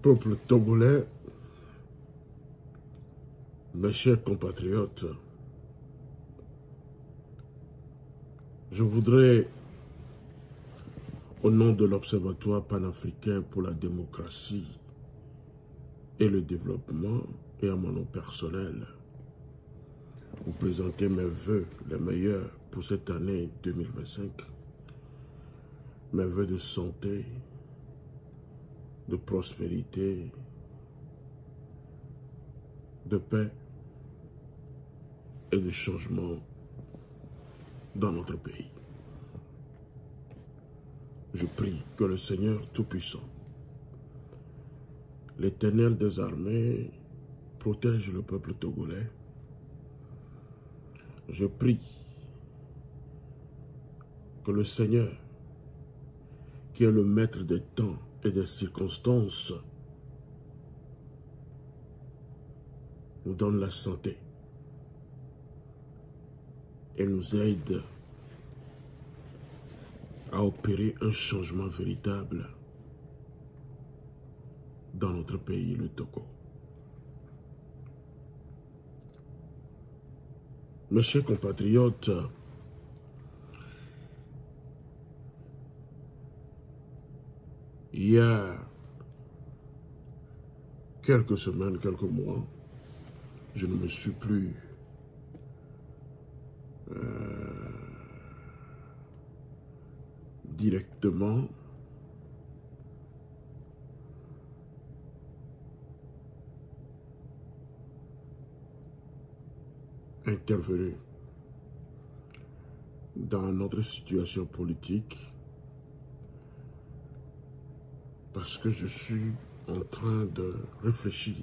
Peuple togolais, mes chers compatriotes, je voudrais, au nom de l'Observatoire panafricain pour la démocratie et le développement, et à mon nom personnel, vous présenter mes vœux les meilleurs pour cette année 2025, mes vœux de santé, de prospérité, de paix et de changement dans notre pays. Je prie que le Seigneur Tout-Puissant, l'Éternel des armées, protège le peuple togolais. Je prie que le Seigneur, qui est le maître des temps et des circonstances, nous donne la santé et nous aide à opérer un changement véritable dans notre pays, le Togo. Mes chers compatriotes, il y a quelques semaines, quelques mois, je ne me suis plus directement intervenu dans notre situation politique parce que je suis en train de réfléchir,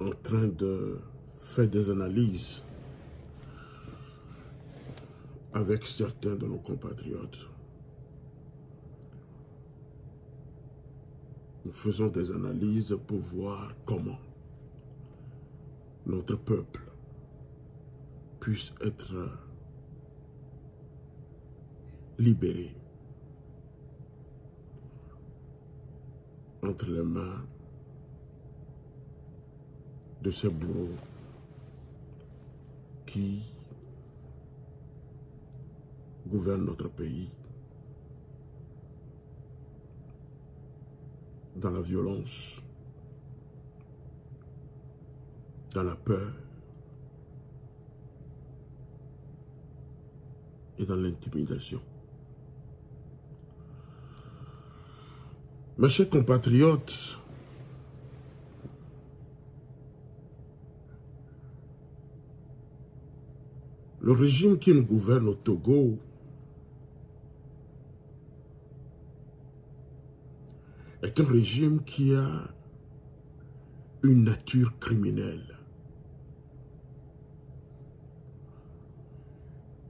en train de faire des analyses avec certains de nos compatriotes. Nous faisons des analyses pour voir comment notre peuple puisse être libéré entre les mains de ces bourreaux qui gouvernent notre pays dans la violence, dans la peur et dans l'intimidation. Mes chers compatriotes, le régime qui nous gouverne au Togo est un régime qui a une nature criminelle.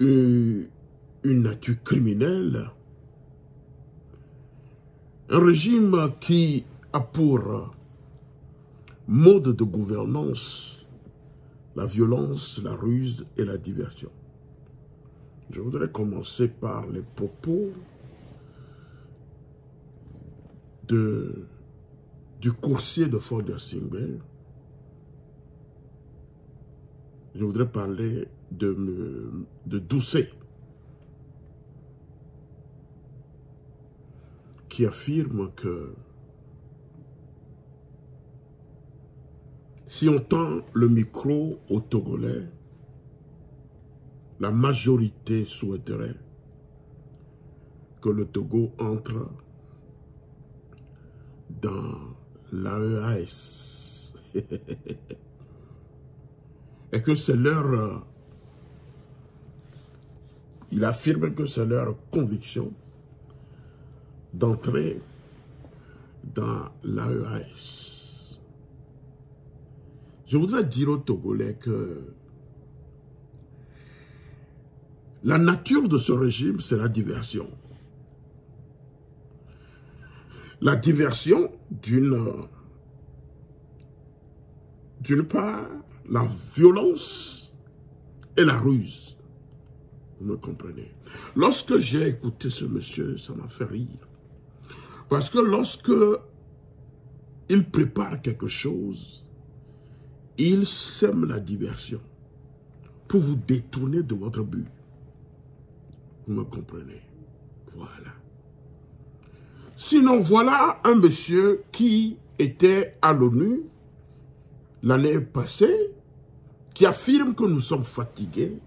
Une nature criminelle, un régime qui a pour mode de gouvernance la violence, la ruse et la diversion. Je voudrais commencer par les propos du coursier de Fodder Singbe. Je voudrais parler de Doucet, qui affirme que si on tend le micro aux Togolais, la majorité souhaiterait que le Togo entre dans l'AES. Et que c'est leur... il affirme que c'est leur conviction d'entrer dans l'AES. Je voudrais dire aux Togolais que la nature de ce régime, c'est la diversion. La diversion d'une part, la violence et la ruse. Vous me comprenez? Lorsque j'ai écouté ce monsieur, ça m'a fait rire. Parce que lorsque il prépare quelque chose, il sème la diversion pour vous détourner de votre but. Vous me comprenez? Voilà. Sinon, voilà un monsieur qui était à l'ONU l'année passée, qui affirme que nous sommes fatigués,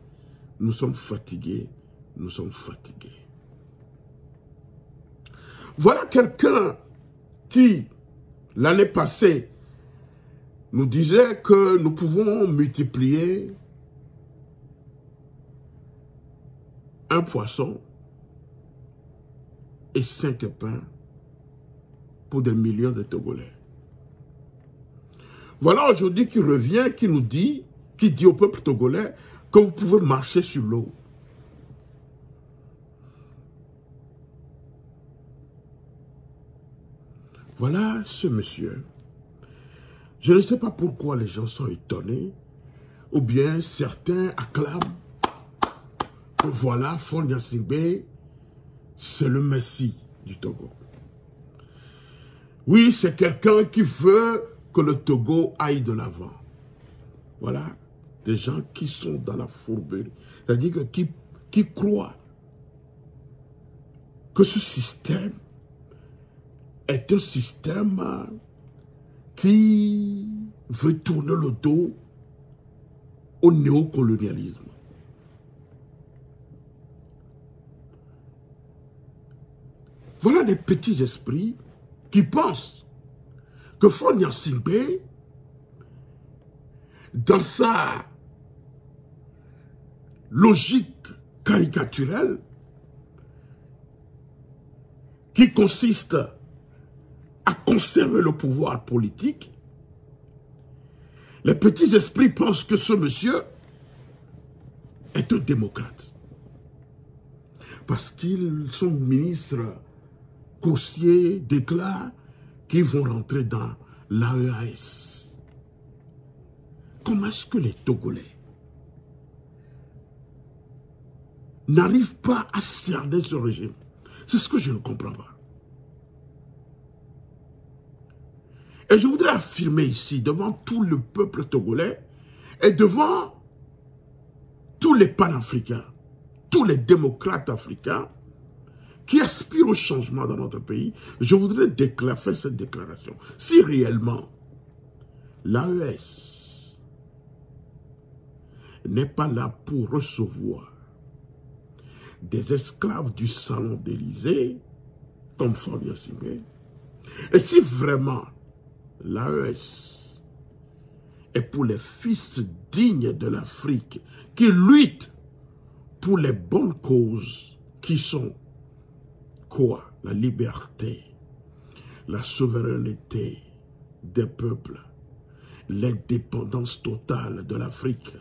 nous sommes fatigués, nous sommes fatigués. Voilà quelqu'un qui, l'année passée, nous disait que nous pouvons multiplier un poisson et 5 pains pour des millions de Togolais. Voilà aujourd'hui qui revient, qui nous dit, qui dit au peuple togolais que vous pouvez marcher sur l'eau. Voilà ce monsieur. Je ne sais pas pourquoi les gens sont étonnés, ou bien certains acclament que voilà, Faure Gnassingbé, c'est le Messie du Togo. Oui, c'est quelqu'un qui veut que le Togo aille de l'avant. Voilà, des gens qui sont dans la fourberie, c'est-à-dire qui croient que ce système est un système qui veut tourner le dos au néocolonialisme. Voilà des petits esprits qui pensent que Faure Gnassingbé, dans sa logique caricaturelle, qui consiste à conserver le pouvoir politique, les petits esprits pensent que ce monsieur est un démocrate. Parce qu'ils sont ministres, coursiers, déclarent qu'ils vont rentrer dans l'AES. Comment est-ce que les Togolais n'arrivent pas à cerner ce régime? C'est ce que je ne comprends pas. Et je voudrais affirmer ici, devant tout le peuple togolais, et devant tous les panafricains, tous les démocrates africains, qui aspirent au changement dans notre pays, je voudrais faire cette déclaration. Si réellement l'AES n'est pas là pour recevoir des esclaves du salon d'Élysée, comme Faure Gnassingbé, et si vraiment l'AES est pour les fils dignes de l'Afrique qui luttent pour les bonnes causes qui sont quoi? La liberté, la souveraineté des peuples, l'indépendance totale de l'Afrique,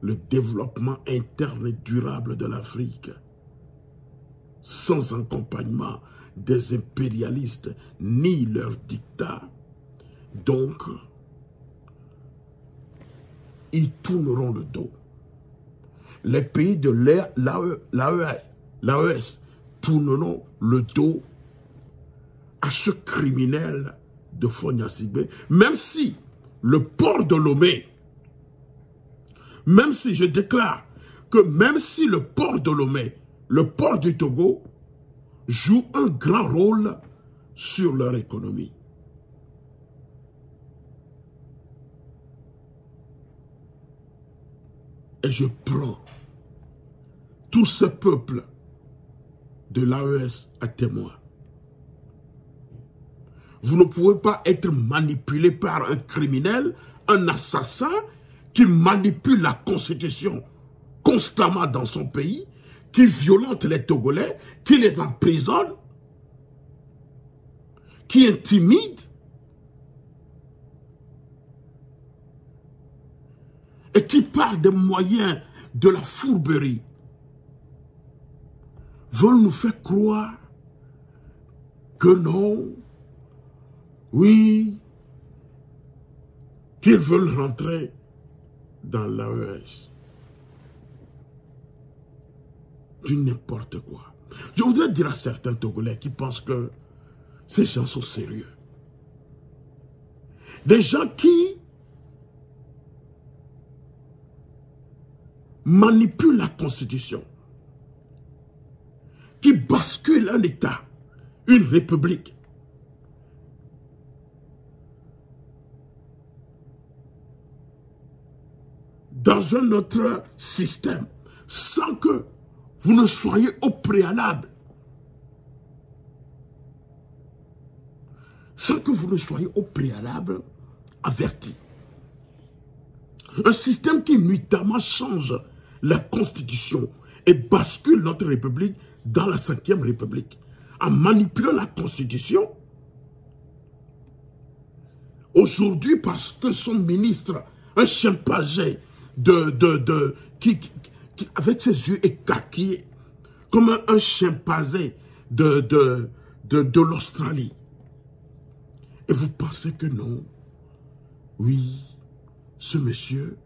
le développement interne et durable de l'Afrique, sans accompagnement des impérialistes ni leurs dictats. Donc, ils tourneront le dos. Les pays de l'AES tourneront le dos à ce criminel de Faure Gnassingbé, même si le port de Lomé, même si je déclare que même si le port de Lomé, le port du Togo, joue un grand rôle sur leur économie. Et je prends tout ce peuple de l'AES à témoin. Vous ne pouvez pas être manipulé par un criminel, un assassin qui manipule la Constitution constamment dans son pays, qui violente les Togolais, qui les emprisonne, qui intimide, et qui par des moyens de la fourberie veulent nous faire croire que non, oui, qu'ils veulent rentrer dans l'AES. Du n'importe quoi. Je voudrais dire à certains Togolais qui pensent que Ces gens sont sérieux. Des gens qui manipulent la Constitution, qui basculent un État, une république, dans un autre système, sans que vous ne soyez au préalable, averti. Un système qui nuitamment change la Constitution et bascule notre République dans la 5e République. En manipulant la Constitution, aujourd'hui, parce que son ministre, un chimpanzé qui avec ses yeux écarquillés, comme un chimpanzé de l'Australie. Et vous pensez que non, oui, ce monsieur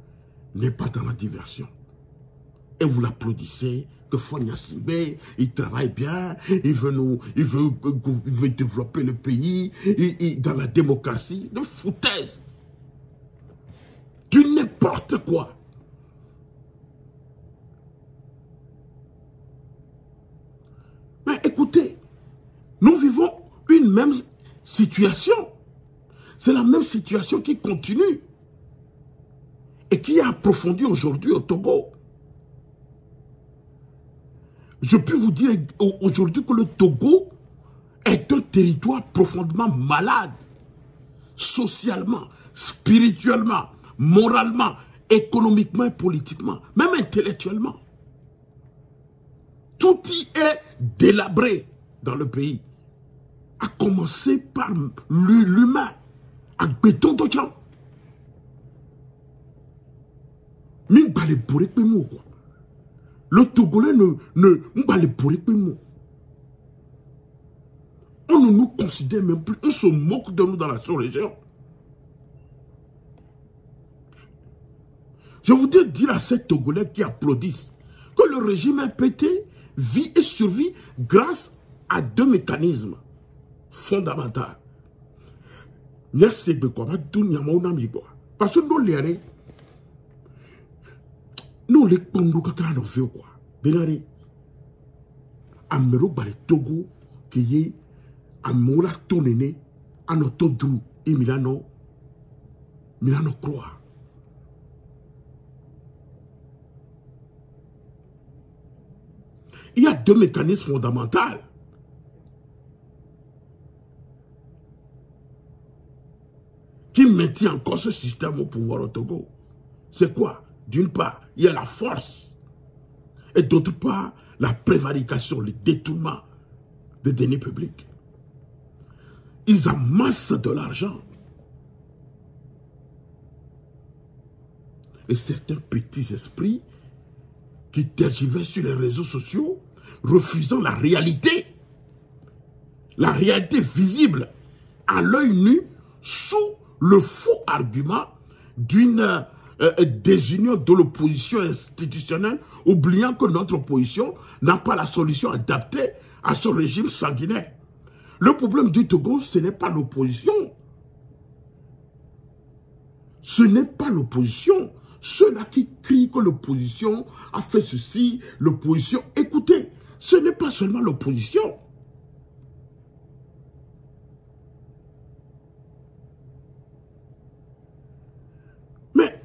n'est pas dans la diversion. Et vous l'applaudissez, que Fonia Sibé, il travaille bien, il veut développer le pays, dans la démocratie, de foutaise. Du n'importe quoi. Mais écoutez, nous vivons une même situation. C'est la même situation qui continue et qui est approfondie aujourd'hui au Togo. Je peux vous dire aujourd'hui que le Togo est un territoire profondément malade, socialement, spirituellement, moralement, économiquement et politiquement, même intellectuellement. Tout y est délabré dans le pays, à commencer par l'humain, à béton de gens. Le Togolais on ne nous considère même plus, on se moque de nous dans la sous-région. Je voudrais dire à ces Togolais qui applaudissent que le régime RPT vit et survit grâce à 2 mécanismes fondamentaux. Parce que nous les Togo quoi. Benare Amero bale Togo qui est Amola Tonene Anotodru et Milano Croix. Il y a 2 mécanismes fondamentaux qui maintiennent encore ce système au pouvoir au Togo. C'est quoi? D'une part, il y a la force. Et d'autre part, la prévarication, le détournement des deniers publics. Ils amassent de l'argent. Et certains petits esprits qui tergiversent sur les réseaux sociaux, refusant la réalité visible à l'œil nu, sous le faux argument d'une désunion de l'opposition institutionnelle, oubliant que notre opposition n'a pas la solution adaptée à ce régime sanguinaire. Le problème du Togo, ce n'est pas l'opposition. Ce n'est pas l'opposition. Ceux-là qui crient que l'opposition a fait ceci, l'opposition, écoutez, ce n'est pas seulement l'opposition. Mais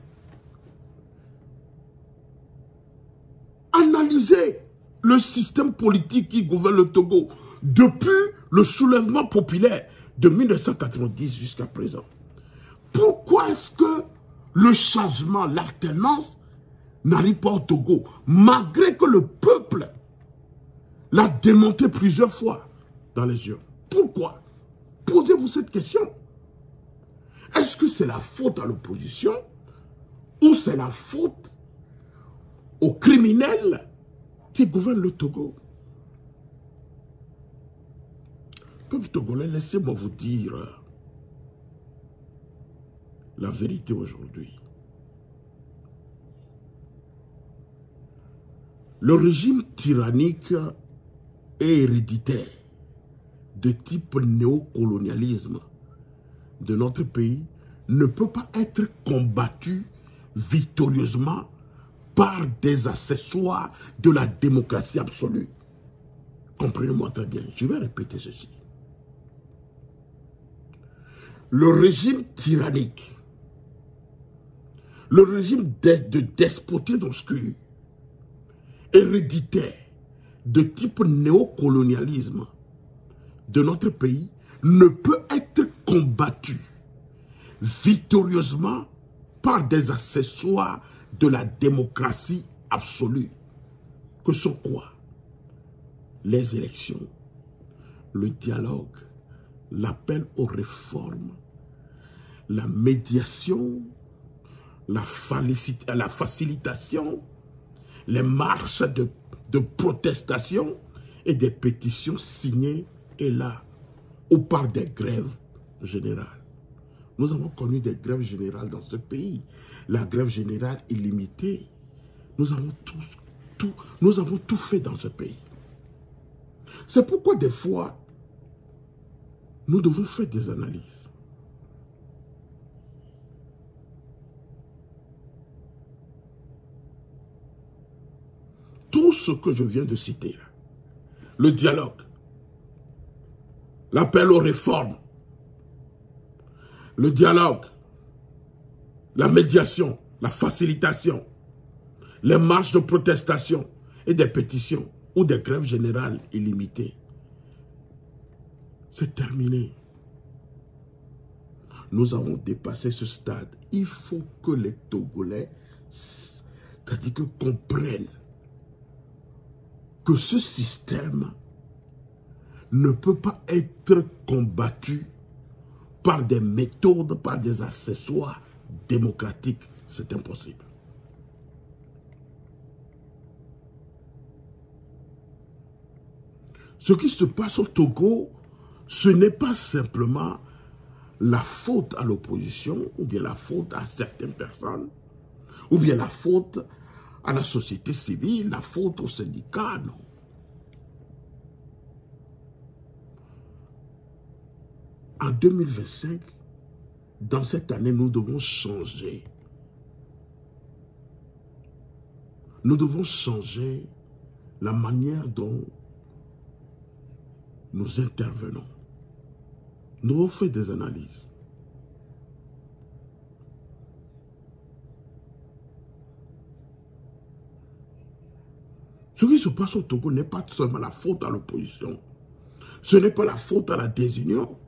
analysez le système politique qui gouverne le Togo depuis le soulèvement populaire de 1990 jusqu'à présent. Pourquoi est-ce que le changement, l'alternance n'arrive pas au Togo, malgré que le peuple l'a démonté plusieurs fois dans les urnes? Pourquoi? Posez-vous cette question. Est-ce que c'est la faute à l'opposition ou c'est la faute aux criminels qui gouvernent le Togo? Peuple togolais, laissez-moi vous dire la vérité aujourd'hui. Le régime tyrannique et héréditaire de type néocolonialisme de notre pays ne peut pas être combattu victorieusement par des accessoires de la démocratie absolue. Comprenez-moi très bien, je vais répéter ceci. Le régime tyrannique, le régime de despotisme obscur, héréditaire, de type néocolonialisme de notre pays ne peut être combattu victorieusement par des accessoires de la démocratie absolue. Que sont quoi? Les élections, le dialogue, l'appel aux réformes, la médiation, la facilitation, les marches de protestation et des pétitions signées et là, ou par des grèves générales. Nous avons connu des grèves générales dans ce pays. La grève générale illimitée. Nous avons tout fait dans ce pays. C'est pourquoi des fois, nous devons faire des analyses. Tout ce que je viens de citer, là, le dialogue, l'appel aux réformes, le dialogue, la médiation, la facilitation, les marches de protestation et des pétitions ou des grèves générales illimitées. C'est terminé. Nous avons dépassé ce stade. Il faut que les Togolais, c'est-à-dire que comprennent que ce système ne peut pas être combattu par des méthodes, par des accessoires démocratiques. C'est impossible. Ce qui se passe au Togo, ce n'est pas simplement la faute à l'opposition, ou bien la faute à certaines personnes, ou bien la faute à la société civile, la faute aux syndicats, non. En 2025, dans cette année, nous devons changer. Nous devons changer la manière dont nous intervenons. Nous avons fait des analyses. Ce qui se passe au Togo n'est pas seulement la faute à l'opposition. Ce n'est pas la faute à la désunion.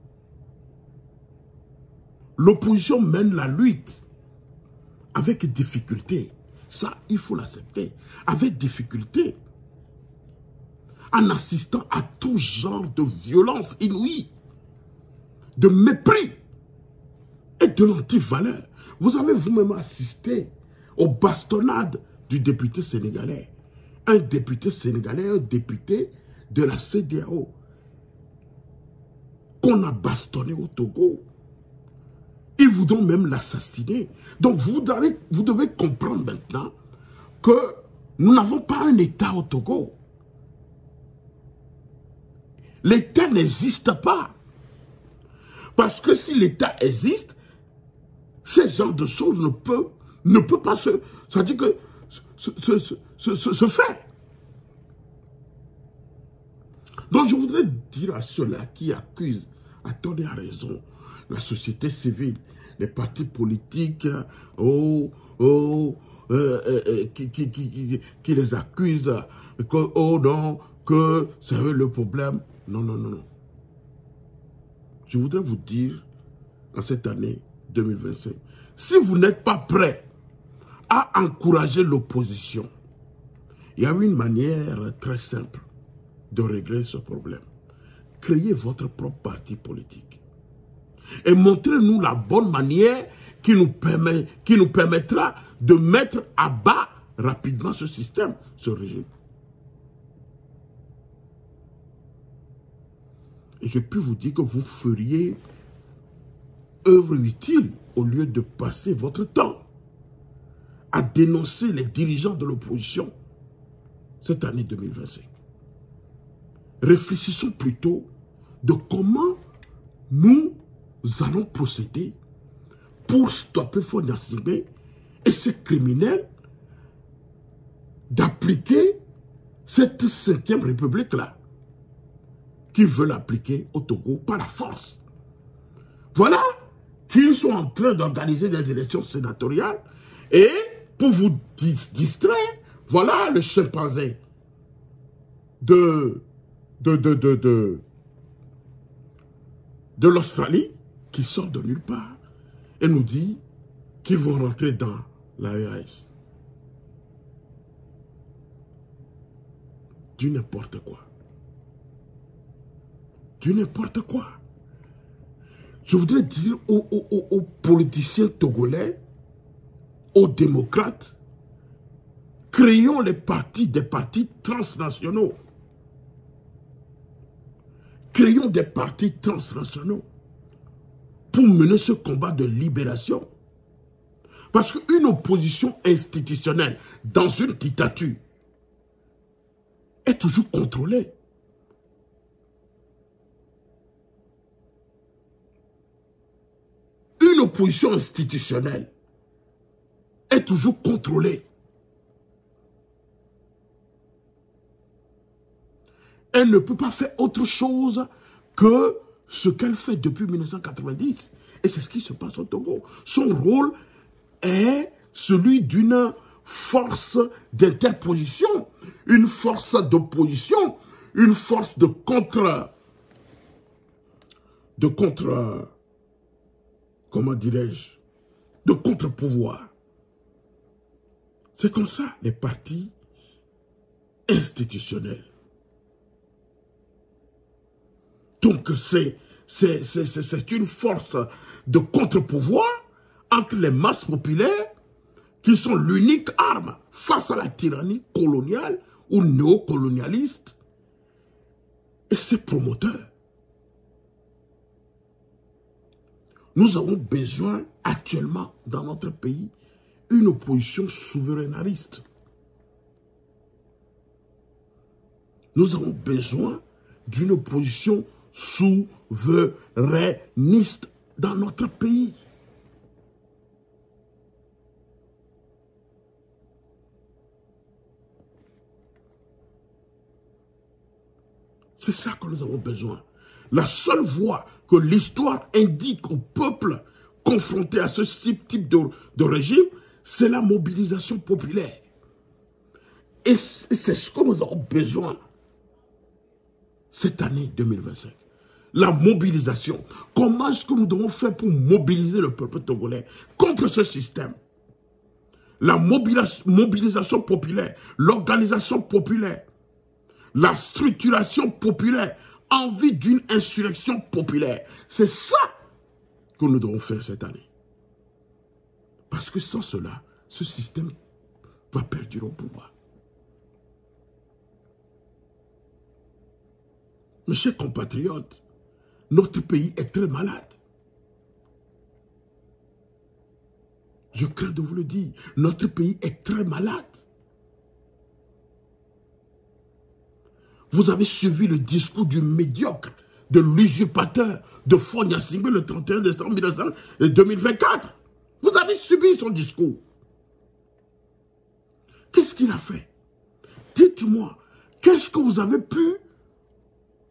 L'opposition mène la lutte avec difficulté. Ça, il faut l'accepter. Avec difficulté. En assistant à tout genre de violence inouïe, de mépris et de l'anti-valeur. Vous avez vous-même assisté aux bastonnades du député sénégalais. Un député sénégalais, un député de la CEDEAO, qu'on a bastonné au Togo. Ils voudront même l'assassiner. Donc vous devez comprendre maintenant que nous n'avons pas un État au Togo. L'État n'existe pas. Parce que si l'État existe, ces genres de choses ne peuvent pas se faire. Donc je voudrais dire à ceux-là qui accusent, à tort et à raison, la société civile, les partis politiques, qui les accusent, que, oh non, que c'est eux le problème. Non, non, non, non. Je voudrais vous dire, en cette année 2025, si vous n'êtes pas prêt à encourager l'opposition, il y a une manière très simple de régler ce problème. Créez votre propre parti politique. Et montrez-nous la bonne manière qui nous permettra de mettre à bas rapidement ce système, ce régime. Et je peux vous dire que vous feriez œuvre utile au lieu de passer votre temps à dénoncer les dirigeants de l'opposition cette année 2025. Réfléchissons plutôt de comment nous allons procéder pour stopper Faure Gnassingbé et ces criminels d'appliquer cette 5e République-là qui veulent appliquer au Togo par la force. Voilà qu'ils sont en train d'organiser des élections sénatoriales et pour vous distraire, voilà le chimpanzé de l'Australie qui sort de nulle part et nous dit qu'ils vont rentrer dans la EAS. Du n'importe quoi. Du n'importe quoi. Je voudrais dire aux politiciens togolais, aux démocrates, créons des partis transnationaux. Créons des partis transnationaux pour mener ce combat de libération. Parce qu'une opposition institutionnelle dans une dictature est toujours contrôlée. Une opposition institutionnelle est toujours contrôlée. Elle ne peut pas faire autre chose que ce qu'elle fait depuis 1990. Et c'est ce qui se passe au Togo. Son rôle est celui d'une force d'interposition, une force d'opposition, une force de comment dirais-je, de contre-pouvoir. C'est comme ça, les partis institutionnels. Donc, c'est une force de contre-pouvoir entre les masses populaires qui sont l'unique arme face à la tyrannie coloniale ou néocolonialiste et ses promoteurs. Nous avons besoin actuellement dans notre pays une opposition souverainiste. Nous avons besoin d'une opposition souverainiste dans notre pays. C'est ça que nous avons besoin. La seule voie que l'histoire indique au peuple confronté à ce type de régime, c'est la mobilisation populaire. Et c'est ce que nous avons besoin cette année 2025. La mobilisation. Comment est-ce que nous devons faire pour mobiliser le peuple togolais contre ce système? La mobilisation populaire, l'organisation populaire, la structuration populaire, en vue d'une insurrection populaire. C'est ça que nous devons faire cette année. Parce que sans cela, ce système va perdurer au pouvoir. Mes chers compatriotes, notre pays est très malade. Je crains de vous le dire, notre pays est très malade. Vous avez suivi le discours du médiocre, de l'usurpateur de Faure Gnassingbé le 31 décembre 2024. Vous avez suivi son discours. Qu'est-ce qu'il a fait? Dites-moi, qu'est-ce que vous avez pu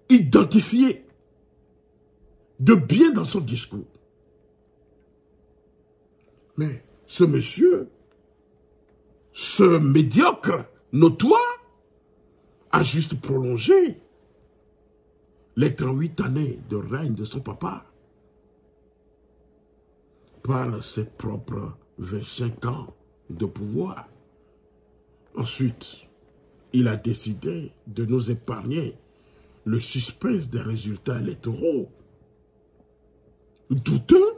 identifier de bien dans son discours? Mais ce monsieur, ce médiocre notoire, a juste prolongé les 38 années de règne de son papa par ses propres 25 ans de pouvoir. Ensuite, il a décidé de nous épargner le suspense des résultats électoraux douteux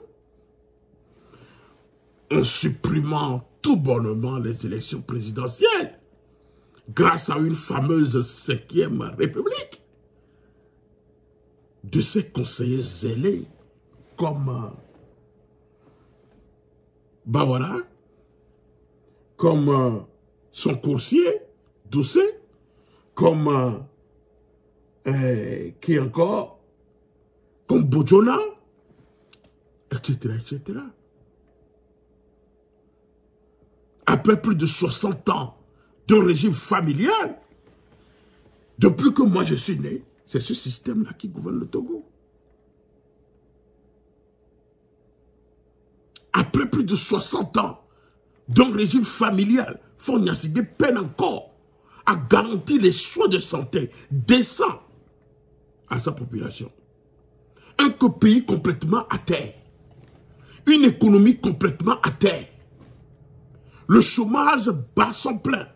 en supprimant tout bonnement les élections présidentielles grâce à une fameuse 5e République de ses conseillers zélés comme Bawara, comme son coursier Doucet, comme qui encore, comme Bojona, etc., etc. Après plus de 60 ans d'un régime familial, depuis que moi je suis né, c'est ce système-là qui gouverne le Togo. Après plus de 60 ans d'un régime familial, Faure-Gnassingbé peine encore à garantir les soins de santé décents à sa population. Un pays complètement à terre. Une économie complètement à terre. Le chômage bat son plein.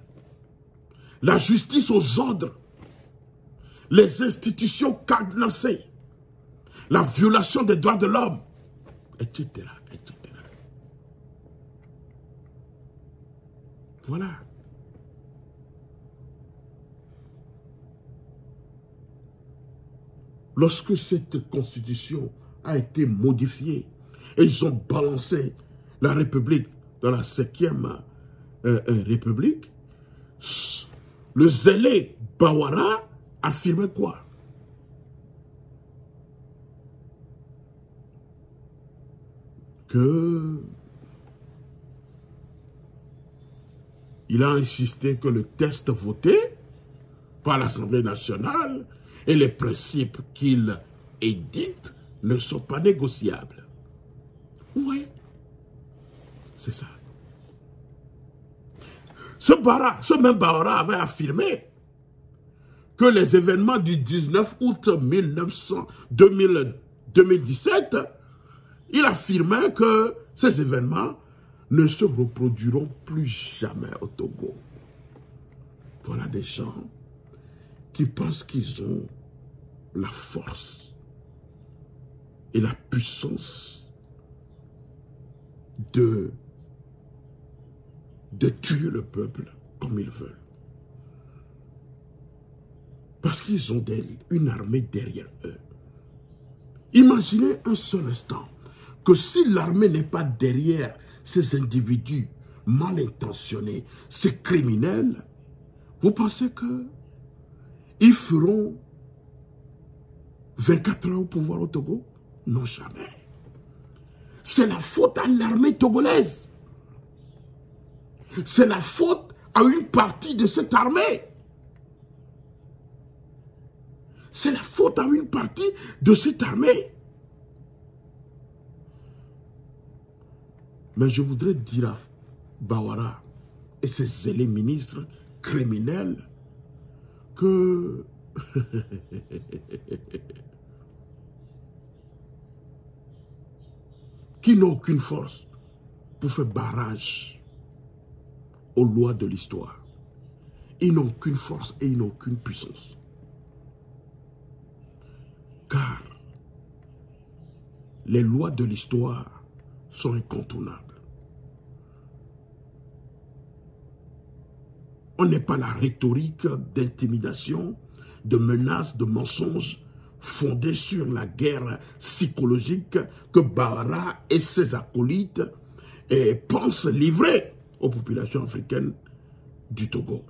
La justice aux ordres. Les institutions cadenassées. La violation des droits de l'homme. Etc. etc. Voilà. Lorsque cette constitution a été modifiée et ils ont balancé la République dans la 5e République, le zélé Bawara affirmait quoi? Que il a insisté que le texte voté par l'Assemblée nationale et les principes qu'il édite ne sont pas négociables. Oui, c'est ça. Ce même Bawara avait affirmé que les événements du 19 août 2017, il affirmait que ces événements ne se reproduiront plus jamais au Togo. Voilà des gens qui pensent qu'ils ont la force et la puissance de tuer le peuple comme ils veulent. Parce qu'ils ont une armée derrière eux. Imaginez un seul instant que si l'armée n'est pas derrière ces individus mal intentionnés, ces criminels, vous pensez qu'ils feront 24 heures au pouvoir au Togo? Non, jamais. C'est la faute à l'armée togolaise. C'est la faute à une partie de cette armée. C'est la faute à une partie de cette armée. Mais je voudrais dire à Bawara et ses zélés ministres criminels que qui n'ont aucune force pour faire barrage aux lois de l'histoire. Ils n'ont aucune force et ils n'ont aucune puissance. Car les lois de l'histoire sont incontournables. On n'est pas la rhétorique d'intimidation, de menaces, de mensonges fondés sur la guerre psychologique que Bawara et ses acolytes pensent livrer aux populations africaines du Togo.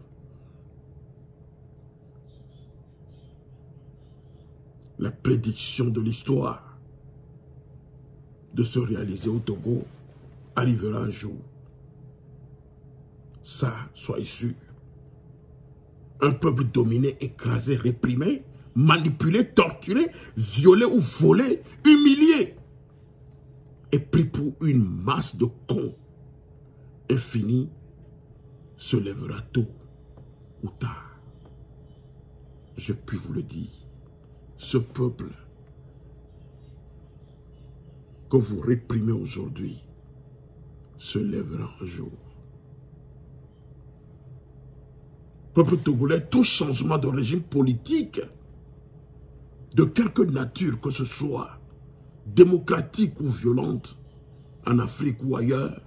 La prédiction de l'histoire de se réaliser au Togo arrivera un jour. Ça, soyez sûr. Un peuple dominé, écrasé, réprimé, manipulé, torturé, violé ou volé, humilié et pris pour une masse de cons infini se lèvera tôt ou tard. Je puis vous le dire. Ce peuple que vous réprimez aujourd'hui se lèvera un jour. Peuple togolais, tout changement de régime politique, de quelque nature que ce soit, démocratique ou violente, en Afrique ou ailleurs,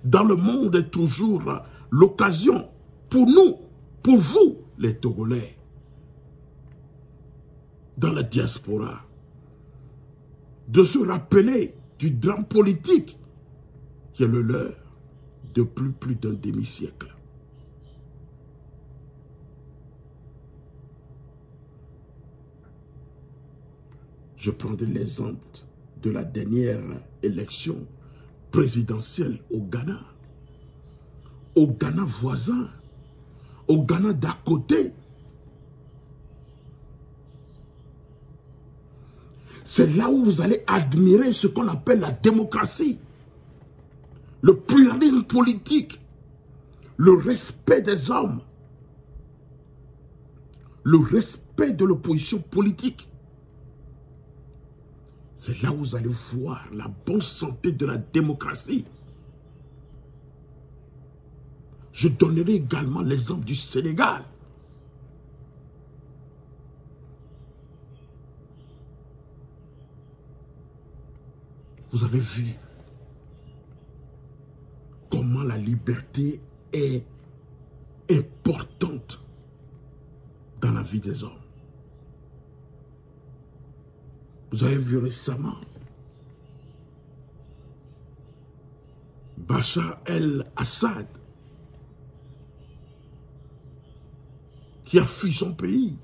dans le monde est toujours l'occasion pour nous, pour vous, les Togolais, dans la diaspora, de se rappeler du drame politique qui est le leur depuis plus d'un demi-siècle. Je prendrai l'exemple de la dernière élection présidentielle au Ghana. Au Ghana voisin, au Ghana d'à côté. C'est là où vous allez admirer ce qu'on appelle la démocratie, le pluralisme politique, le respect des hommes, le respect de l'opposition politique. C'est là où vous allez voir la bonne santé de la démocratie. Je donnerai également l'exemple du Sénégal. Vous avez vu comment la liberté est importante dans la vie des hommes. Vous avez vu récemment Bachar el-Assad qui a fui son pays.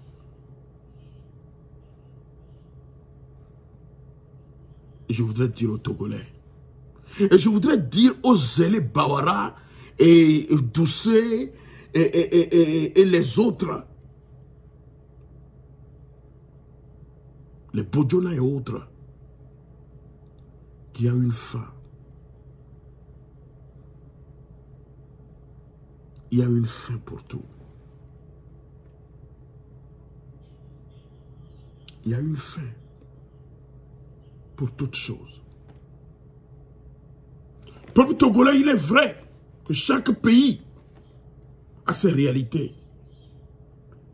Et je voudrais dire aux Togolais, et je voudrais dire aux zélés Bawara et Doucet et les autres, les Bodjona et autres, qui a une fin. Il y a une fin pour tout. Il y a une fin pour toutes choses. Peuple togolais, il est vrai que chaque pays a ses réalités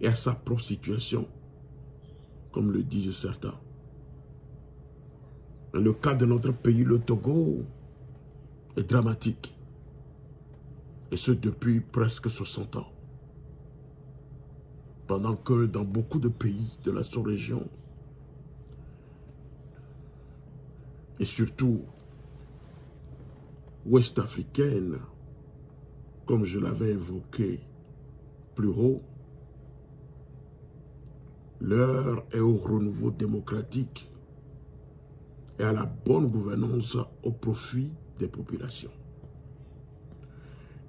et a sa propre situation, comme le disent certains. Dans le cas de notre pays, le Togo est dramatique. Et ce depuis presque 60 ans. Pendant que dans beaucoup de pays de la sous-région, et surtout ouest-africaine, comme je l'avais évoqué plus haut, l'heure est au renouveau démocratique et à la bonne gouvernance au profit des populations.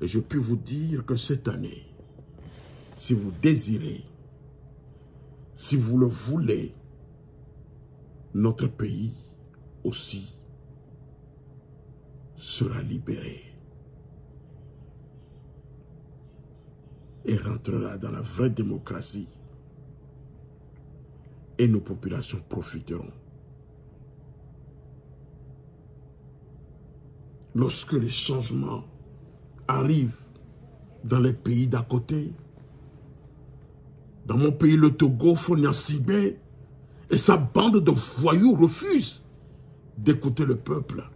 Et je puis vous dire que cette année, si vous désirez, si vous le voulez, notre pays aussi sera libéré et rentrera dans la vraie démocratie et nos populations profiteront. Lorsque les changements arrivent dans les pays d'à côté, dans mon pays, le Togo, Fonia Sibé et sa bande de voyous refusent d'écouter le peuple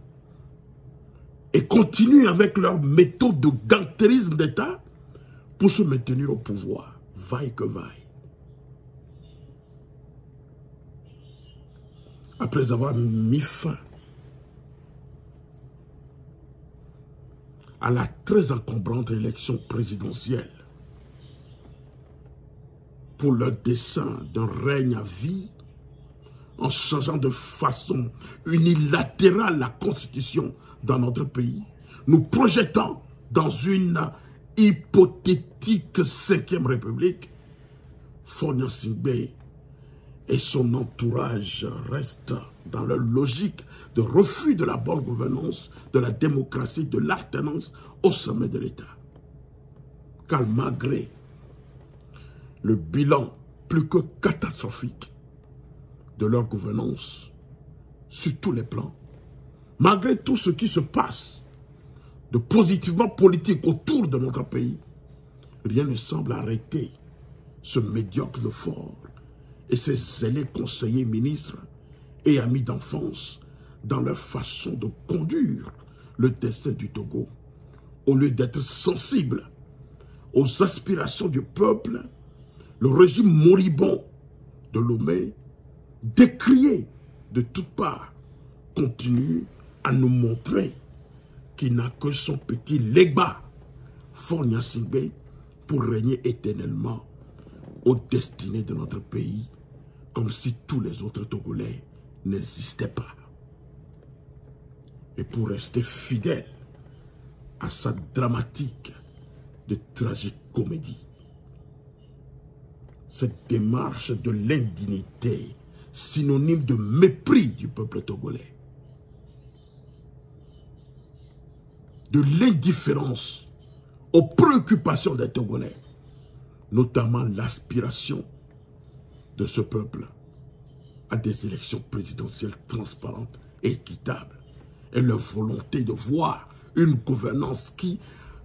et continuent avec leur méthode de gangsterisme d'État pour se maintenir au pouvoir, vaille que vaille. Après avoir mis fin à la très encombrante élection présidentielle pour leur dessein d'un règne à vie, en changeant de façon unilatérale la constitution dans notre pays, nous projetons dans une hypothétique 5e République, Fonia Sibé et son entourage restent dans leur logique de refus de la bonne gouvernance, de la démocratie, de l'alternance au sommet de l'État. Car malgré le bilan plus que catastrophique de leur gouvernance sur tous les plans, malgré tout ce qui se passe de positivement politique autour de notre pays, rien ne semble arrêter ce médiocre de fort et ses zélés conseillers ministres et amis d'enfance dans leur façon de conduire le destin du Togo, au lieu d'être sensible aux aspirations du peuple. Le régime moribond de Lomé, décrié de toutes parts, continue à nous montrer qu'il n'a que son petit Legba, Fonia Sibé, pour régner éternellement aux destinées de notre pays, comme si tous les autres Togolais n'existait pas. Et pour rester fidèle à sa dramatique de tragicomédie, cette démarche de l'indignité, synonyme de mépris du peuple togolais, de l'indifférence aux préoccupations des Togolais, notamment l'aspiration de ce peuple à des élections présidentielles transparentes et équitables, et leur volonté de voir une gouvernance qui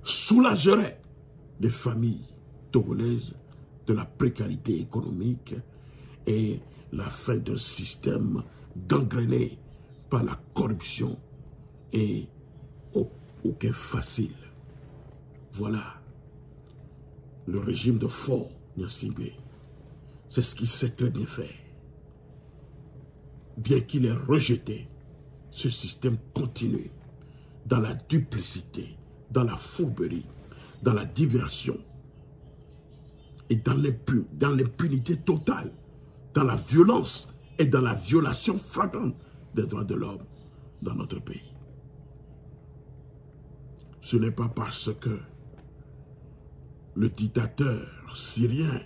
soulagerait les familles togolaises de la précarité économique et la fin d'un système gangréné par la corruption et au gain facile. Voilà le régime de Faure Gnassingbé. C'est ce qu'il sait très bien faire. Bien qu'il ait rejeté, ce système continue dans la duplicité, dans la fourberie, dans la diversion et dans l'impunité totale, dans la violence et dans la violation flagrante des droits de l'homme dans notre pays. Ce n'est pas parce que le dictateur syrien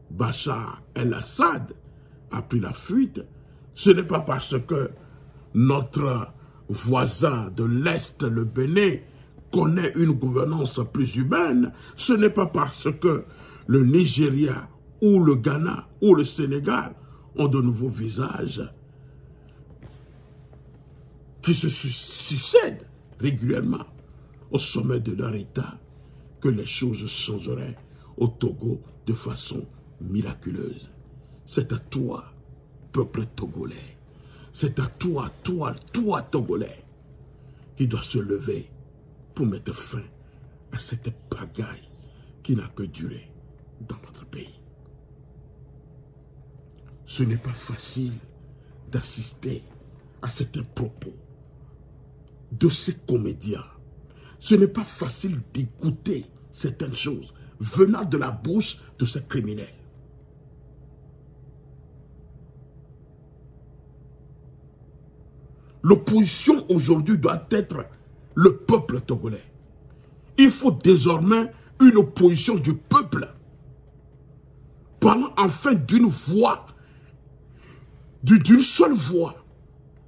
Bachar el-Assad a pris la fuite, ce n'est pas parce que notre voisin de l'Est, le Bénin, connaît une gouvernance plus humaine, ce n'est pas parce que le Nigeria ou le Ghana ou le Sénégal ont de nouveaux visages qui se succèdent régulièrement au sommet de leur État que les choses changeraient au Togo de façon miraculeuse. C'est à toi, peuple togolais, c'est à toi, toi Togolais, qui doit se lever pour mettre fin à cette pagaille qui n'a que duré dans notre pays. Ce n'est pas facile d'assister à certains propos de ces comédiens. Ce n'est pas facile d'écouter certaines choses venant de la bouche de ces criminels. L'opposition aujourd'hui doit être le peuple togolais. Il faut désormais une opposition du peuple, parlant enfin d'une voix, d'une seule voix,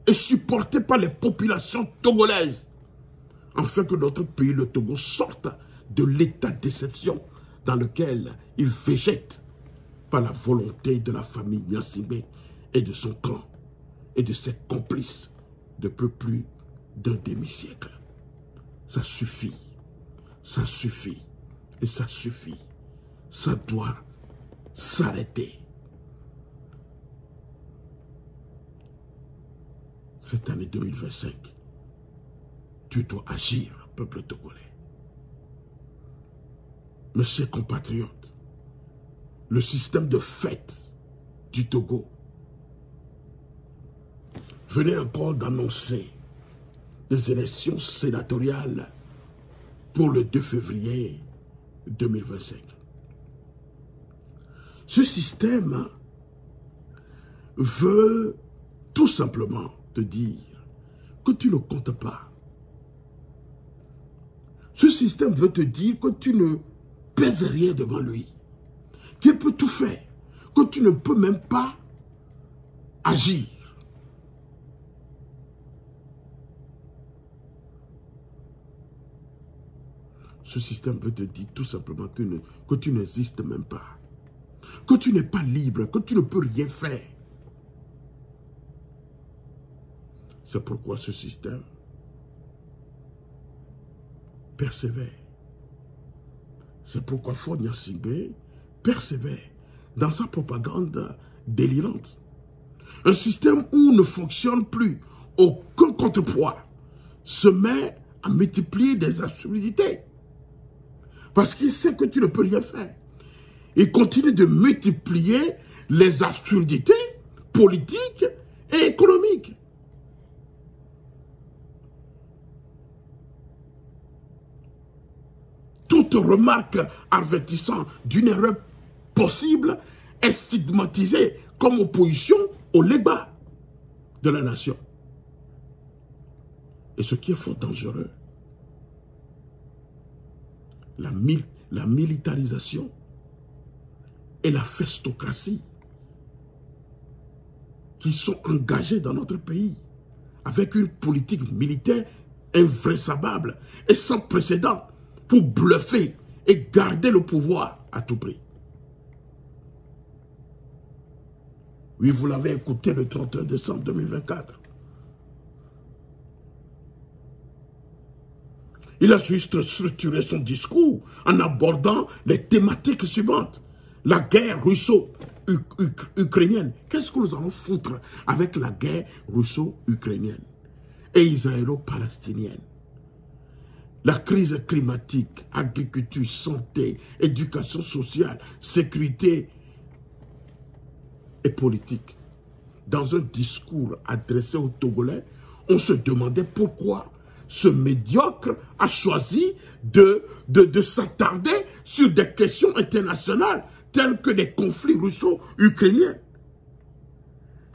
et supportée par les populations togolaises, afin que notre pays, le Togo, sorte de l'état d'exception dans lequel il végète par la volonté de la famille Gnassingbé et de son clan et de ses complices depuis plus d'un demi-siècle. Ça suffit et ça suffit. Ça doit s'arrêter. Cette année 2025, tu dois agir, peuple togolais. Mes chers compatriotes, le système de fête du Togo venait encore d'annoncer les élections sénatoriales pour le 2 février 2025. Ce système veut tout simplement te dire que tu ne comptes pas. Ce système veut te dire que tu ne pèses rien devant lui, qu'il peut tout faire, que tu ne peux même pas agir. Ce système veut te dire tout simplement que tu n'existes même pas, que tu n'es pas libre, que tu ne peux rien faire. C'est pourquoi ce système persévère. C'est pourquoi Faure Gnassingbé persévère dans sa propagande délirante. Un système où ne fonctionne plus aucun contrepoids se met à multiplier des absurdités. Parce qu'il sait que tu ne peux rien faire. Il continue de multiplier les absurdités politiques et économiques. Toute remarque avertissant d'une erreur possible est stigmatisée comme opposition au Legba. de la nation. Et ce qui est fort dangereux, la militarisation et la festocratie qui sont engagés dans notre pays avec une politique militaire invraisemblable et sans précédent pour bluffer et garder le pouvoir à tout prix. Oui, vous l'avez écouté le 31 décembre 2024. Il a juste structuré son discours en abordant les thématiques suivantes. La guerre russo-ukrainienne. Qu'est-ce que nous allons foutre avec la guerre russo-ukrainienne et israélo-palestinienne? La crise climatique, agriculture, santé, éducation sociale, sécurité et politique. Dans un discours adressé aux Togolais, on se demandait pourquoi ce médiocre a choisi de s'attarder sur des questions internationales telles que les conflits russo-ukrainiens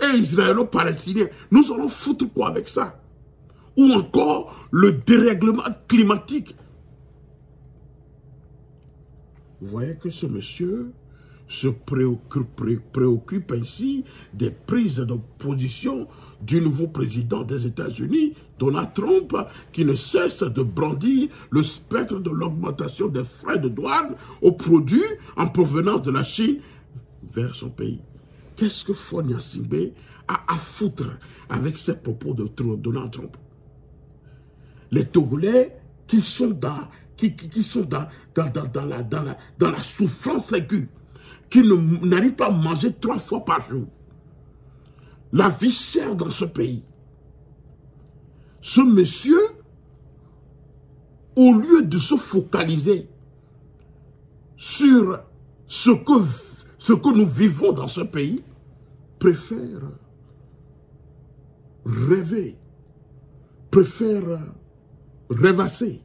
et israélo-palestiniens. Nous allons foutre quoi avec ça? Ou encore le dérèglement climatique. Vous voyez que ce monsieur se préoccupe ainsi des prises de position du nouveau président des États-Unis, Donald Trump, qui ne cesse de brandir le spectre de l'augmentation des frais de douane aux produits en provenance de la Chine vers son pays. Qu'est-ce que Faure Gnassingbé a à foutre avec ces propos de Donald Trump? Les Togolais qui sont dans la souffrance aiguë, qui n'arrivent pas à manger 3 fois par jour. La vie chère dans ce pays. Ce monsieur, au lieu de se focaliser sur ce que nous vivons dans ce pays, préfère rêver, préfère rêvasser.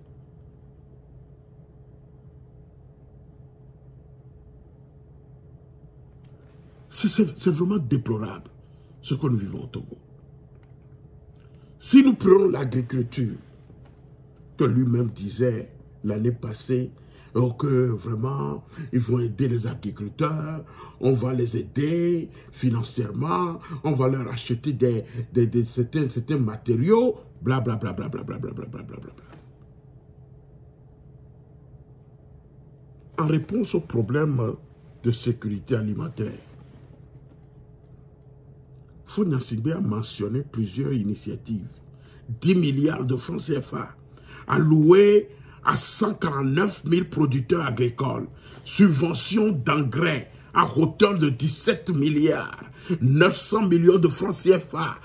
C'est vraiment déplorable ce que nous vivons au Togo. Si nous prenons l'agriculture, que lui-même disait l'année passée, que vraiment, ils vont aider les agriculteurs, on va les aider financièrement, on va leur acheter certains matériaux, blablabla, blablabla, blablabla, blablabla. En réponse au problème de sécurité alimentaire, Faure Gnassingbé a mentionné plusieurs initiatives. 10 milliards de francs CFA alloués à 149 000 producteurs agricoles. Subventions d'engrais à hauteur de 17 milliards. 900 millions de francs CFA.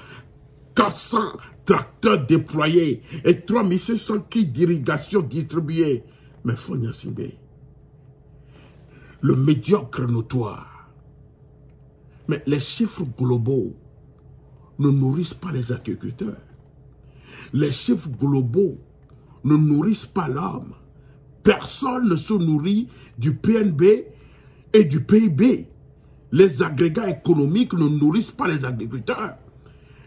400 tracteurs déployés et 3500 kits d'irrigation distribués. Mais Faure Gnassingbé, le médiocre notoire. Mais les chiffres globaux ne nourrissent pas les agriculteurs. Les chiffres globaux ne nourrissent pas l'homme. Personne ne se nourrit du PNB et du PIB. Les agrégats économiques ne nourrissent pas les agriculteurs.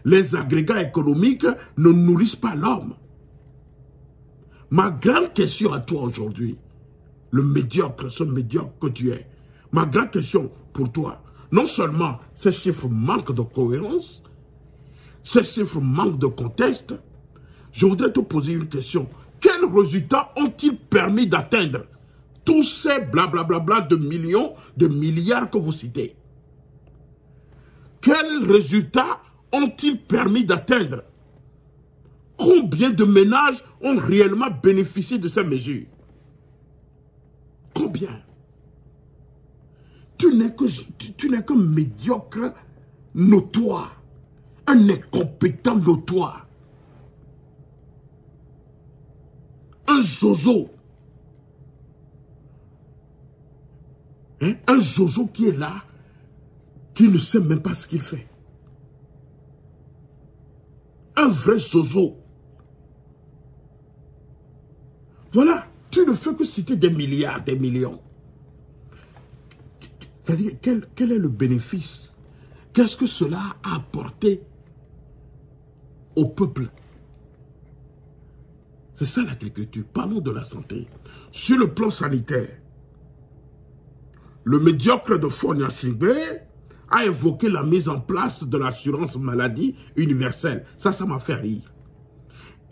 Les agrégats économiques ne nourrissent pas l'homme. Ma grande question à toi aujourd'hui, le médiocre, ce médiocre que tu es, ma grande question pour toi, non seulement ces chiffres manquent de cohérence, ces chiffres manquent de contexte, je voudrais te poser une question. Quels résultats ont-ils permis d'atteindre tous ces blablabla de millions, de milliards que vous citez? Quels résultats ont-ils permis d'atteindre? Combien de ménages ont réellement bénéficié de ces mesures? Combien? Tu n'es qu'un médiocre notoire, un incompétent notoire, un zozo, hein? Un zozo qui est là, qui ne sait même pas ce qu'il fait. Un vrai zozo. Voilà, tu ne fais que citer des milliards, des millions. C'est-à-dire, quel est le bénéfice? Qu'est-ce que cela a apporté au peuple. C'est ça l'agriculture. Parlons de la santé. Sur le plan sanitaire, le médiocre de Fonia Singbe a évoqué la mise en place de l'assurance maladie universelle. Ça m'a fait rire.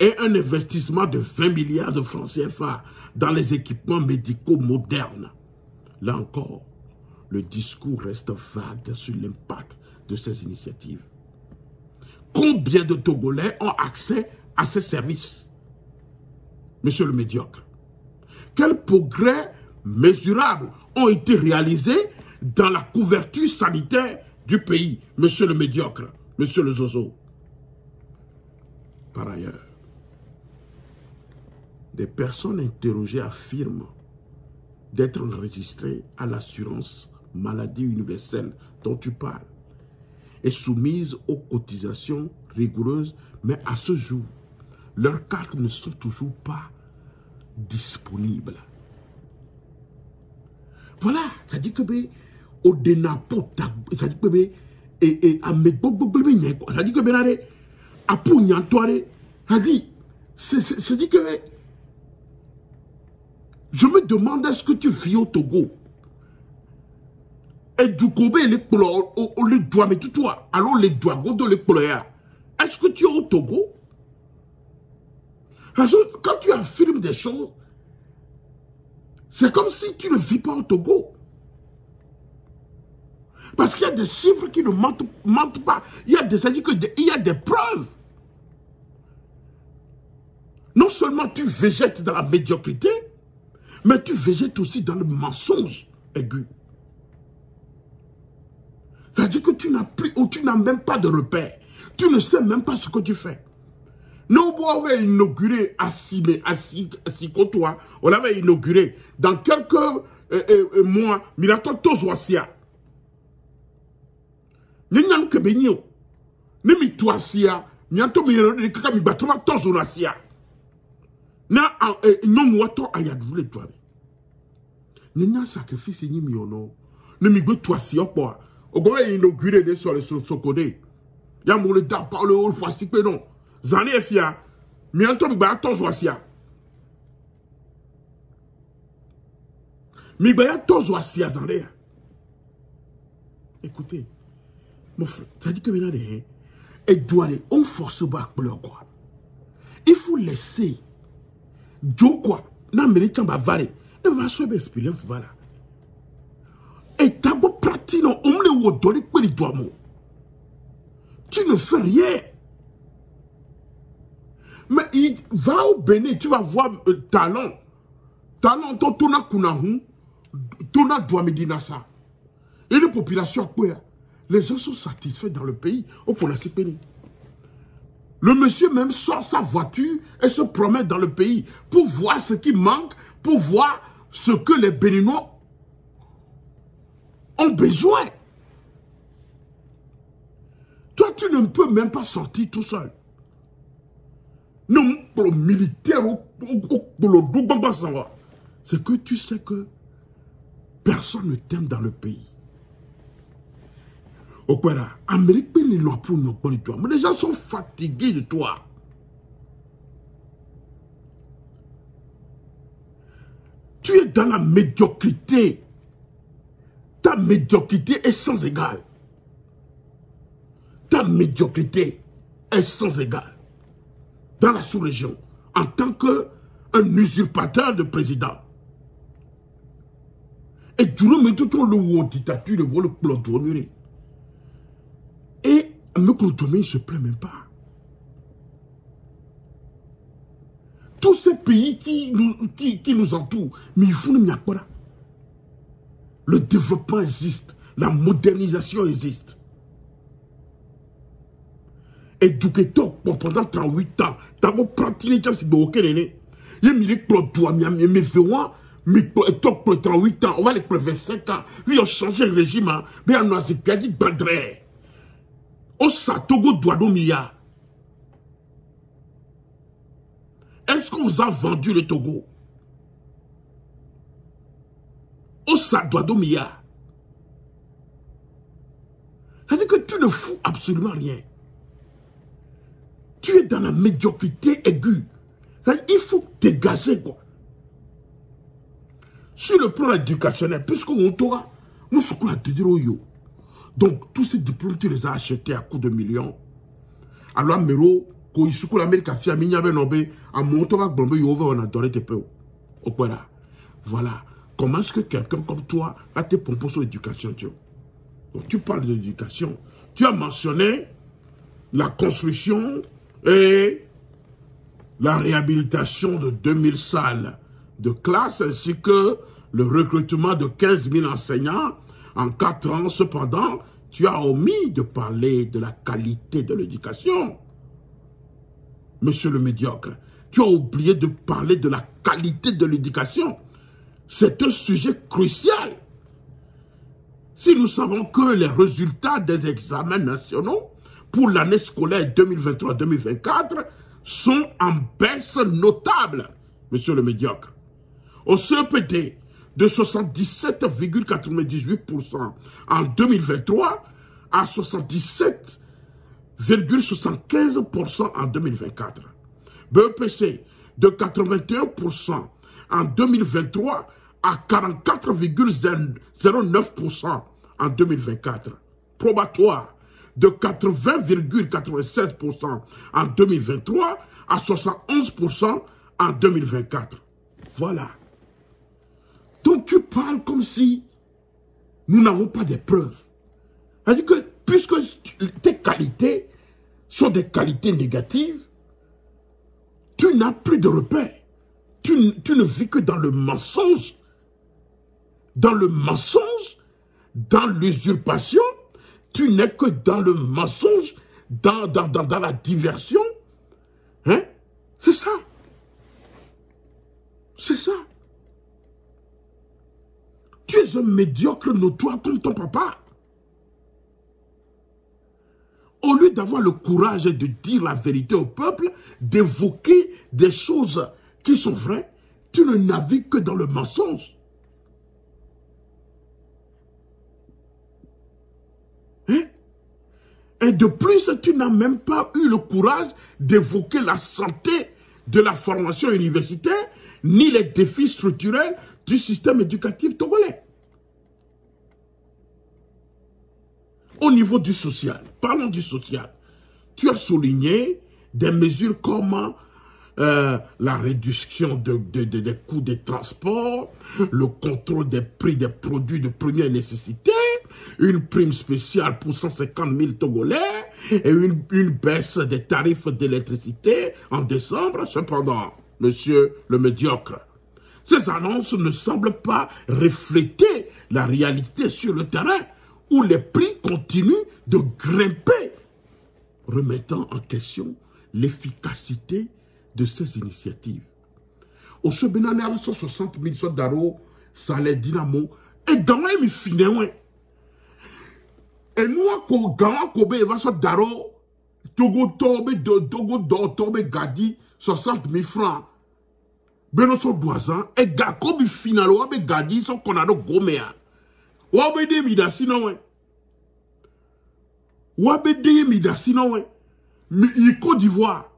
Et un investissement de 20 milliards de francs CFA dans les équipements médicaux modernes. Là encore, le discours reste vague sur l'impact de ces initiatives. Combien de Togolais ont accès à ces services? Monsieur le médiocre, quels progrès mesurables ont été réalisés dans la couverture sanitaire du pays, monsieur le médiocre, monsieur le zozo? Par ailleurs, des personnes interrogées affirment d'être enregistrées à l'assurance maladie universelle dont tu parles et soumises aux cotisations rigoureuses, mais à ce jour, leurs cartes ne sont toujours pas disponibles. Voilà, ça dit que au denapo, ça dit que et à mes ça dit que à Pougnatoire, ça dit, c'est dit que je me demande est-ce que tu vis au Togo et du Kobe les doigts mais tout toi alors les doigts godo les ploya. Est-ce que tu es au Togo? Parce que quand tu affirmes des choses, c'est comme si tu ne vis pas au Togo. Parce qu'il y a des chiffres qui ne mentent pas. Il y a des preuves. Non seulement tu végètes dans la médiocrité, mais tu végètes aussi dans le mensonge aigu. C'est-à-dire que tu n'as plus, ou tu n'as même pas de repère. Tu ne sais même pas ce que tu fais. Nous, on avait inauguré à Sikotoa, on avait inauguré dans quelques mois, Mirato Tozoasia. Nyanyan Kebenio, Nemi Toasia, Nyanto Miyano, Kami Batoma Tozonasia. Na non wato ayadule toi. Nyanyan sacrifice ni miono. Nemi Gbe Toasia quoi. Ogowe inauguré des sur les Sokode. Ya mo le da par le haut fois que non. Zané fia. Mianto mi ba Tozoasia. Mi ba Tozoasia zané. Écoutez, mon frère, ça dit que maintenant, et doit aller, on force pas pour leur quoi. Il faut laisser Joe quoi, n'a mérité pas valer, ne va pas expérience voilà. Et t'as beau pratiquer, on me le donne que les doigts mots. Tu ne fais rien. Mais il va au Bénin, tu vas voir talent. Talent, ton a kunahu, ton a doit me dire ça. Et les populations, les gens sont satisfaits dans le pays. Le monsieur même sort sa voiture et se promène dans le pays pour voir ce qui manque, pour voir ce que les Béninois ont besoin. Toi, tu ne peux même pas sortir tout seul. Non, pour le militaire, c'est que tu sais que personne ne t'aime dans le pays. Mais les gens sont fatigués de toi. Tu es dans la médiocrité. Ta médiocrité est sans égale. Ta médiocrité est sans égale. Dans la sous-région, en tant qu'un usurpateur de président. Et tout le monde, le dictature, le clôture. Et le clôture, il ne se plaît même pas. Tous ces pays qui nous entourent, mais il faut nous mettre pas. Le développement existe, la modernisation existe. Et du pendant 38 ans, tu as pratiqué ça, c'est ok, néné. Il y a mis clôture, mais fais-moi. Mais 38 ans, on va les prévenir 5 ans. Puis on change le régime, mais on a dit Badré. Au Satogo Douadomia. Est-ce qu'on vous a vendu le Togo? Au Sadouadomia. Ça veut dire que tu ne fous absolument rien. Tu es dans la médiocrité aiguë. Il faut dégager, quoi. Sur le plan éducationnel, puisqu'on t'aura, nous sommes à te dire, yo. Donc, tous ces diplômes, tu les as achetés à coups de millions. Alors, Mero, quand il se coule l'Amérique, a fait un million, à mon tour, on a adoré tes peu. Voilà. Comment est-ce que quelqu'un comme toi a tes propos sur l'éducation, tu vois? Donc, tu parles de l'éducation. Tu as mentionné la construction et la réhabilitation de 2000 salles de classe ainsi que le recrutement de 15 000 enseignants en 4 ans. Cependant, tu as omis de parler de la qualité de l'éducation. Monsieur le médiocre, tu as oublié de parler de la qualité de l'éducation. C'est un sujet crucial. Si nous savons que les résultats des examens nationaux pour l'année scolaire 2023-2024 sont en baisse notable, monsieur le médiocre. Au CEPD, de 77,98% en 2023 à 77,75% en 2024. BEPC, de 81% en 2023 à 44,09% en 2024. Probatoire, de 80,87% en 2023 à 71% en 2024. Voilà. Donc tu parles comme si nous n'avons pas de preuves. C'est-à-dire que puisque tes qualités sont des qualités négatives, tu n'as plus de repères. Tu ne vis que dans le mensonge. Dans le mensonge, dans l'usurpation, tu n'es que dans le mensonge, dans la diversion. Hein? C'est ça. C'est ça. Tu es un médiocre notoire comme ton papa. Au lieu d'avoir le courage de dire la vérité au peuple, d'évoquer des choses qui sont vraies, tu ne navigues que dans le mensonge. Hein? Et de plus, tu n'as même pas eu le courage d'évoquer la santé de la formation universitaire, ni les défis structurels du système éducatif togolais. Au niveau du social, parlons du social, tu as souligné des mesures comme la réduction des coûts des transports, le contrôle des prix des produits de première nécessité, une prime spéciale pour 150 000 Togolais et une baisse des tarifs d'électricité en décembre. Cependant, monsieur le médiocre, ces annonces ne semblent pas refléter la réalité sur le terrain où les prix continuent de grimper, remettant en question l'efficacité de ces initiatives. Au Sebénané, avec 60 000 soldats, ça les dynamo, et dans les mi finéouin. Et moi, quand Gawa Kobe va se daro, Togo Tobe Gadi, 60 000 francs. Beno so doazan, et Gakobi finalo, abe Gadi, so konado gomea. Wabede midasino we. Wabede midasino we. Côte d'Ivoire,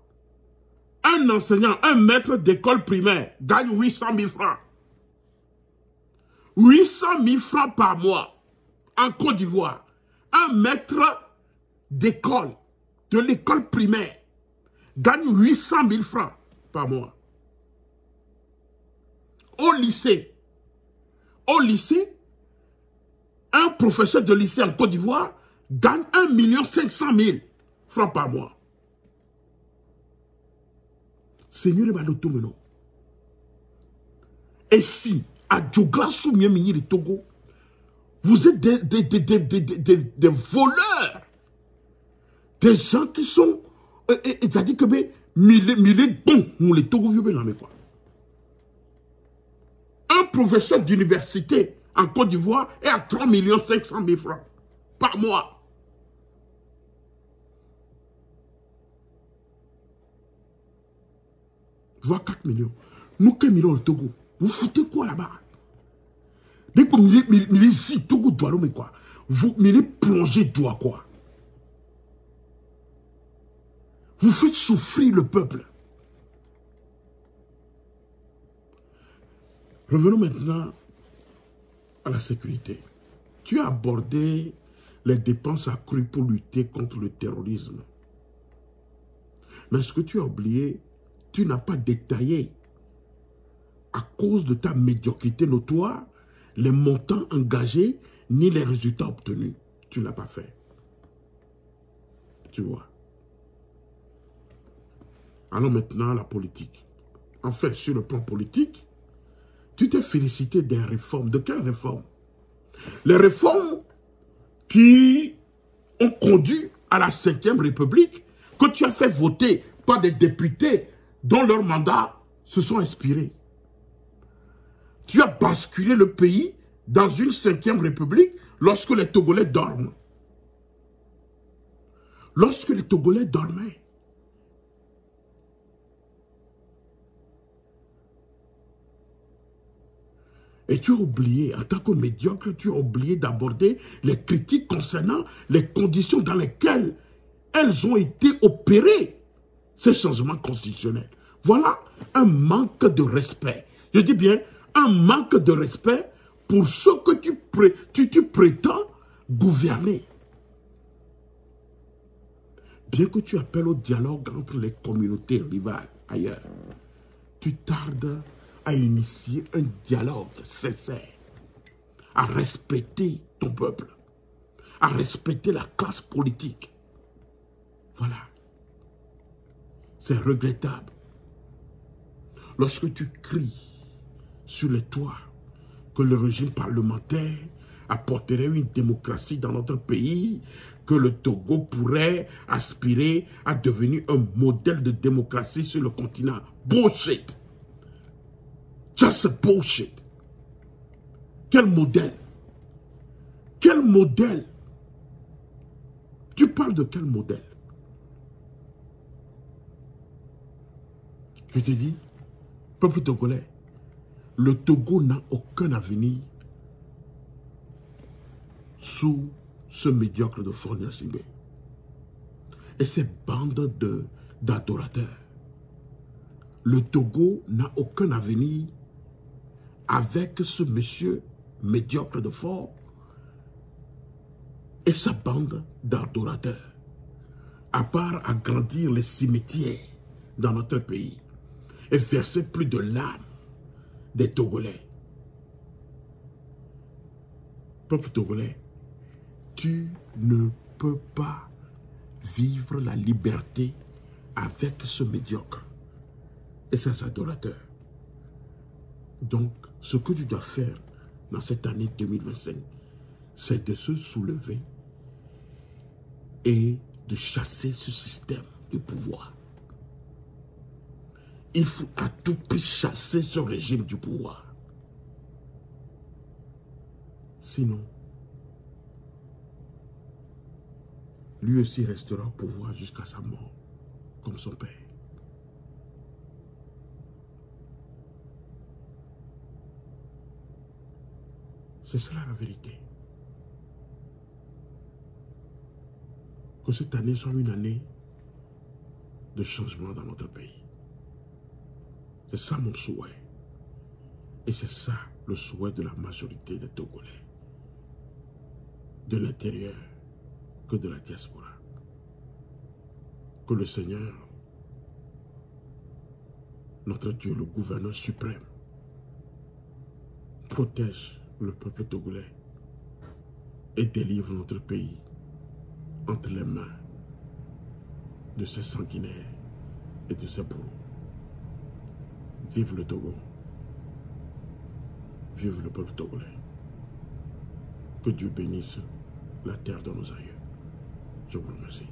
un enseignant, un maître d'école primaire gagne 800 000 francs. 800 000 francs par mois en Côte d'Ivoire. Un maître d'école, de l'école primaire, gagne 800 000 francs par mois. Au lycée, un professeur de lycée en Côte d'Ivoire gagne 1 500 000 francs par mois. Seigneur Balotomeno. Et si, à Djogla Soumien de Togo, vous êtes des voleurs, des gens qui sont, c'est-à-dire que, mille bons, nous les Togo vieux, quoi. Un professeur d'université en Côte d'Ivoire est à 3 500 000 francs par mois. Voire 4 millions. Nous, 4 millions au Togo. Vous foutez quoi là-bas? Dès que vous Togo doit mais quoi? Vous plongez doigt quoi? Vous faites souffrir le peuple. Revenons maintenant à la sécurité. Tu as abordé les dépenses accrues pour lutter contre le terrorisme. Mais ce que tu as oublié, tu n'as pas détaillé, à cause de ta médiocrité notoire, les montants engagés ni les résultats obtenus. Tu ne l'as pas fait. Tu vois. Allons maintenant à la politique. En fait, sur le plan politique, tu t'es félicité des réformes. De quelles réformes? Les réformes qui ont conduit à la 5e République, que tu as fait voter par des députés dont leurs mandats se sont inspirés. Tu as basculé le pays dans une 5e République lorsque les Togolais dorment. Lorsque les Togolais dormaient. Et tu as oublié, en tant que médiocre, tu as oublié d'aborder les critiques concernant les conditions dans lesquelles elles ont été opérées, ces changements constitutionnels. Voilà un manque de respect. Je dis bien, un manque de respect pour ce que tu prétends gouverner. Bien que tu appelles au dialogue entre les communautés rivales ailleurs, tu tardes à initier un dialogue sincère, à respecter ton peuple, à respecter la classe politique. Voilà. C'est regrettable. Lorsque tu cries sur les toits que le régime parlementaire apporterait une démocratie dans notre pays, que le Togo pourrait aspirer à devenir un modèle de démocratie sur le continent. Bullshit. Just bullshit. Quel modèle? Quel modèle? Tu parles de quel modèle? Je te dis, peuple togolais, le Togo n'a aucun avenir sous ce médiocre de Faure Gnassingbé et ces bandes d'adorateurs. Le Togo n'a aucun avenir avec ce monsieur médiocre de Faure et sa bande d'adorateurs, à part agrandir les cimetières dans notre pays et verser plus de larmes des Togolais. Peuple togolais, tu ne peux pas vivre la liberté avec ce médiocre et ses adorateurs. Donc, ce que tu dois faire dans cette année 2025, c'est de se soulever et de chasser ce système de pouvoir. Il faut à tout prix chasser ce régime du pouvoir. Sinon, lui aussi restera au pouvoir jusqu'à sa mort, comme son père. C'est cela la vérité. Que cette année soit une année de changement dans notre pays. C'est ça mon souhait. Et c'est ça le souhait de la majorité des Togolais. De l'intérieur que de la diaspora. Que le Seigneur, notre Dieu, le gouverneur suprême, protège le peuple togolais et délivre notre pays entre les mains de ces sanguinaires et de ces bourreaux. Vive le Togo. Vive le peuple togolais. Que Dieu bénisse la terre de nos aïeux. Je vous remercie.